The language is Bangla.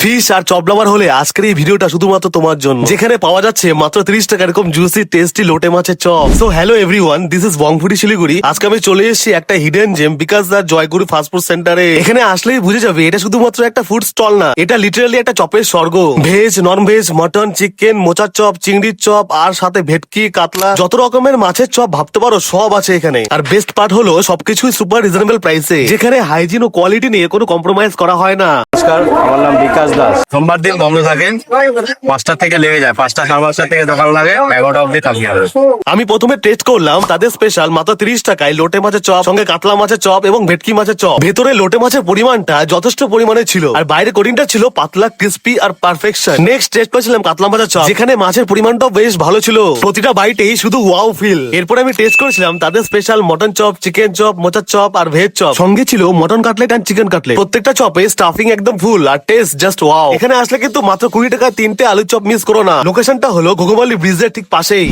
ফিশ আর চপ লাভার হলে আজকের এই ভিডিওটা শুধুমাত্র তোমার জন্য, যেখানে পাওয়া যাচ্ছে মাত্র 30 টাকা এরকম জুসি টেস্টি লোটে মাছের চপ। So hello everyone, this is Bongfoodie Siliguri. আজকে আমি চলে এসেছি একটা হিডেন জেম বিকাশ দা জয়গুরু ফাস্টফুড সেন্টারে। এখানে আসলেই বুঝে যাবে এটা শুধুমাত্র একটা ফুড স্টল না, এটা লিটারালি একটা চপের স্বর্গ। Veg, non veg, mutton, chicken, মোচার চপ, চিংড়ির চপ আর সাথে ভেটকি, কাতলা, যত রকমের মাছের চপ ভাবতে পারো সব আছে এখানে। আর বেস্ট পার্ট হলো সবকিছুই সুপার রিজনেবল প্রাইসে, যেখানে হাইজিন ও কোয়ালিটি নিয়ে কোনো কম্প্রোমাইজ করা হয় না। নমস্কার, আমার নাম বিকাশ দাস। সোমবার দিন বন্ধ থাকে, 5টা থেকে লেগে যায়, 5টা সাড়ে 5টা থেকে দোকান লাগে, 11টা অব্দি থাকি। আমি প্রথমে টেস্ট করলাম তাদের স্পেশাল মাত্র 30 টাকায় লোটে মাছের চপ, সঙ্গে কাতলা মাছের চপ এবং ভেটকি মাছের চপ। ভেতরে লোটে মাছের পরিমাণটা যথেষ্ট পরিমাণে ছিল, আর বাইরে কোটিংটা ছিল পাতলা, ক্রিস্পি আর পারফেকশন। নেক্সট টেস্ট করেছিলাম কাতলা মাছের চপ, যেখানে মাছের পরিমাণটাও বেশ ভালো ছিল। প্রতিটা বাইটেই শুধু ওয়াও ফিল। এরপরে আমি টেস্ট করেছিলাম তাদের special mutton chop, chicken chop, মোচার চপ আর ভেজ চপ। সঙ্গে ছিল মটন কাটলেট আর চিকেন কাটলেট। প্রত্যেকটা চপে স্টাফিং একদম ফুল আর টেস্ট জাস্ট ওয়াও। এখানে আসলে কিন্তু মাত্র 20 টাকা 3টে আলুর চপ মিস করো না। লোকেশনটা হলো ঘুঘুমালি ব্রিজের ঠিক পাশেই।